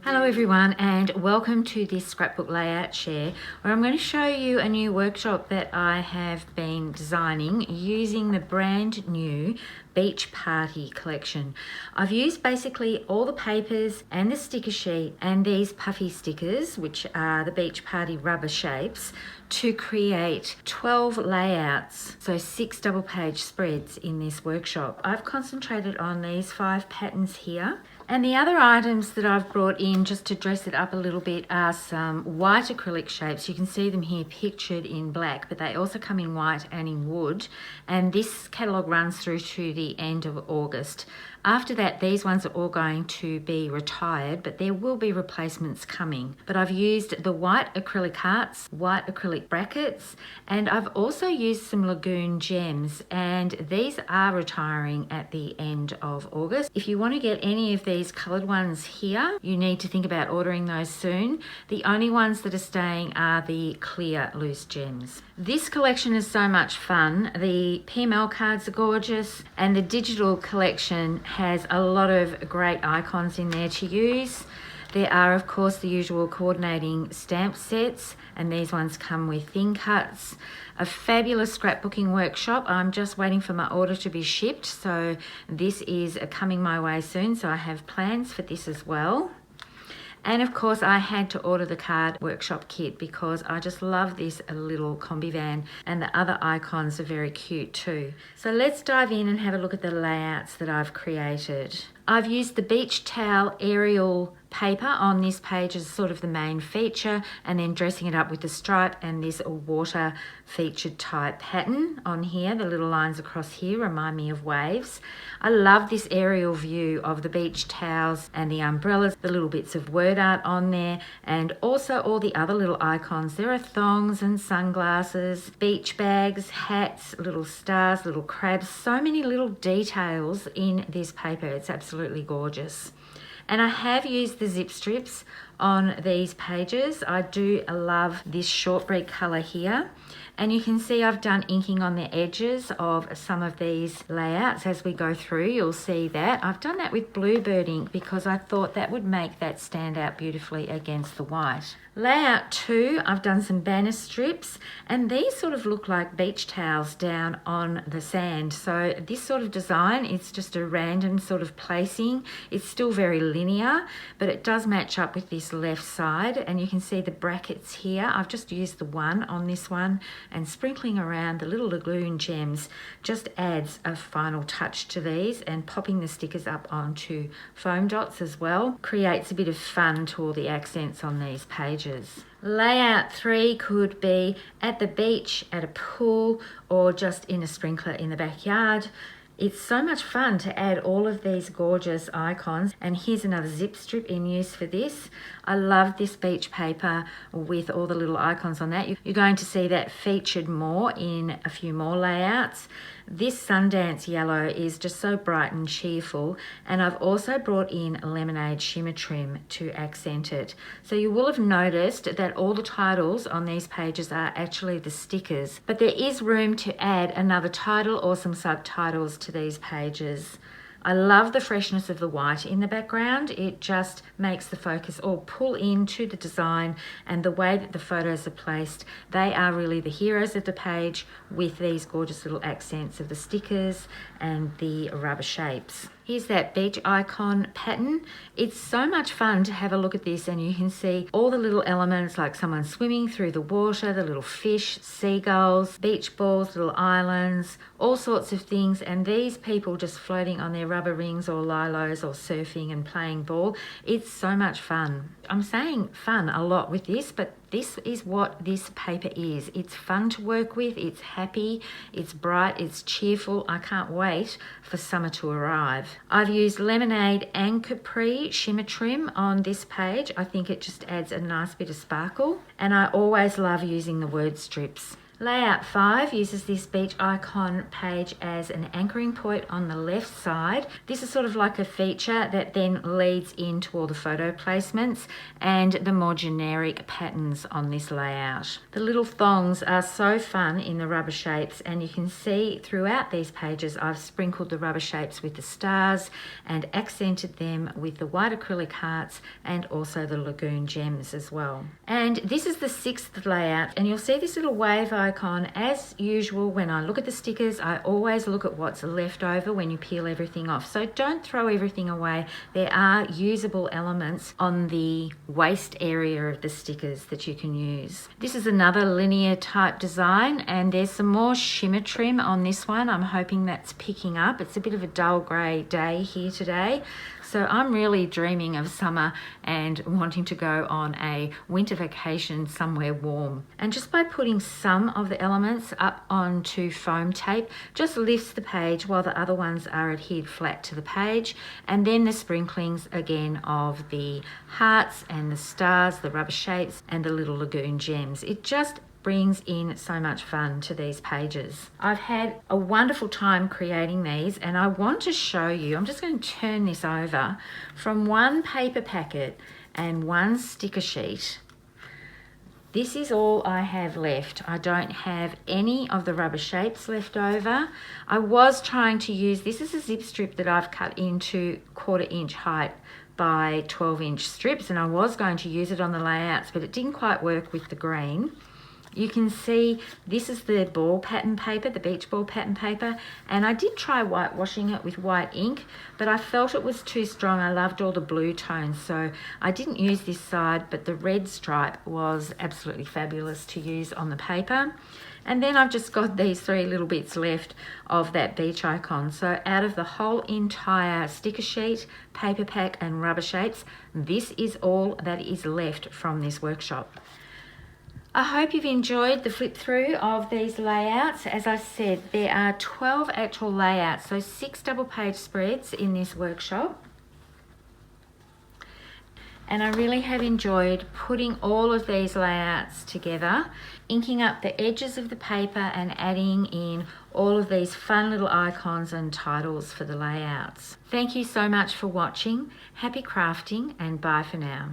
Hello everyone, and welcome to this scrapbook layout share where I'm going to show you a new workshop that I have been designing using the brand new Beach Party collection. I've used basically all the papers and the sticker sheet and these puffy stickers, which are the Beach Party rubber shapes, to create 12 layouts, so 6 double page spreads in this workshop. I've concentrated on these 5 patterns here. And the other items that I've brought in just to dress it up a little bit are some white acrylic shapes. You can see them here pictured in black, but they also come in white and in wood. And this catalogue runs through to the end of August. After that, these ones are all going to be retired, but there will be replacements coming. But I've used the white acrylic hearts, white acrylic brackets, and I've also used some lagoon gems, and these are retiring at the end of August. If you want to get any of these coloured ones here, you need to think about ordering those soon. The only ones that are staying are the clear loose gems. This collection is so much fun. The PML cards are gorgeous, and the digital collection has a lot of great icons in there to use. There are, of course, the usual coordinating stamp sets, and these ones come with thin cuts. A fabulous scrapbooking workshop. I'm just waiting for my order to be shipped, so this is coming my way soon, so I have plans for this as well. And of course, I had to order the card workshop kit because I just love this little combi van, and the other icons are very cute too. So let's dive in and have a look at the layouts that I've created. I've used the beach towel aerial paper on this page as sort of the main feature, and then dressing it up with the stripe and this water featured type pattern on here. The little lines across here remind me of waves. I love this aerial view of the beach towels and the umbrellas, the little bits of word art on there, and also all the other little icons. There are thongs and sunglasses, beach bags, hats, little stars, little crabs, so many little details in this paper. It's absolutely gorgeous. And I have used the zip strips on these pages. I do love this shortbread colour here. And you can see I've done inking on the edges of some of these layouts as we go through. You'll see that. I've done that with Bluebird ink because I thought that would make that stand out beautifully against the white. Layout 2, I've done some banner strips, and these sort of look like beach towels down on the sand. So this sort of design, it's just a random sort of placing. It's still very linear, but it does match up with this left side, and you can see the brackets here. I've just used the one on this one, and sprinkling around the little lagoon gems just adds a final touch to these, and popping the stickers up onto foam dots as well creates a bit of fun to all the accents on these pages. Layout 3 could be at the beach, at a pool, or just in a sprinkler in the backyard. It's so much fun to add all of these gorgeous icons. And here's another zip strip in use for this. I love this beach paper with all the little icons on that. You're going to see that featured more in a few more layouts. This Sundance yellow is just so bright and cheerful, and I've also brought in lemonade shimmer trim to accent it. So you will have noticed that all the titles on these pages are actually the stickers, but there is room to add another title or some subtitles to these pages. I love the freshness of the white in the background. It just makes the focus all pull into the design, and the way that the photos are placed, they are really the heroes of the page with these gorgeous little accents of the stickers and the rubber shapes. Here's that beach icon pattern. It's so much fun to have a look at this, and you can see all the little elements like someone swimming through the water, the little fish, seagulls, beach balls, little islands, all sorts of things, and these people just floating on their rubber rings or lilos or surfing and playing ball. It's so much fun. I'm saying fun a lot with this, but this is what this paper is. It's fun to work with, it's happy, it's bright, it's cheerful. I can't wait for summer to arrive. I've used lemonade and Capri shimmer trim on this page. I think it just adds a nice bit of sparkle, and I always love using the word strips. Layout 5 uses this beach icon page as an anchoring point on the left side. This is sort of like a feature that then leads into all the photo placements and the more generic patterns on this layout. The little thongs are so fun in the rubber shapes, and you can see throughout these pages I've sprinkled the rubber shapes with the stars and accented them with the white acrylic hearts and also the lagoon gems as well. And this is the 6th layout, and you'll see this little wave icon. As usual, when I look at the stickers, I always look at what's left over when you peel everything off. So don't throw everything away. There are usable elements on the waste area of the stickers that you can use. This is another linear type design, and there's some more shimmer trim on this one. I'm hoping that's picking up. It's a bit of a dull grey day here today, so I'm really dreaming of summer and wanting to go on a winter vacation somewhere warm. And just by putting some of the elements up onto foam tape, just lifts the page while the other ones are adhered flat to the page. And then the sprinklings again of the hearts and the stars, the rubber shapes and the little lagoon gems. It just brings in so much fun to these pages. I've had a wonderful time creating these, and I want to show you, I'm just going to turn this over, from one paper packet and one sticker sheet. This is all I have left. I don't have any of the rubber shapes left over. I was trying to use, this is a zip strip that I've cut into 1/4 inch height by 12-inch strips, and I was going to use it on the layouts, but it didn't quite work with the green. You can see this is the ball pattern paper, the beach ball pattern paper, and I did try whitewashing it with white ink, but I felt it was too strong. I loved all the blue tones, so I didn't use this side, but the red stripe was absolutely fabulous to use on the paper. And then I've just got these 3 little bits left of that beach icon. So out of the whole entire sticker sheet, paper pack and rubber shapes, this is all that is left from this workshop. I hope you've enjoyed the flip through of these layouts. As I said, there are 12 actual layouts, so 6 double page spreads in this workshop. And I really have enjoyed putting all of these layouts together, inking up the edges of the paper and adding in all of these fun little icons and titles for the layouts. Thank you so much for watching. Happy crafting, and bye for now.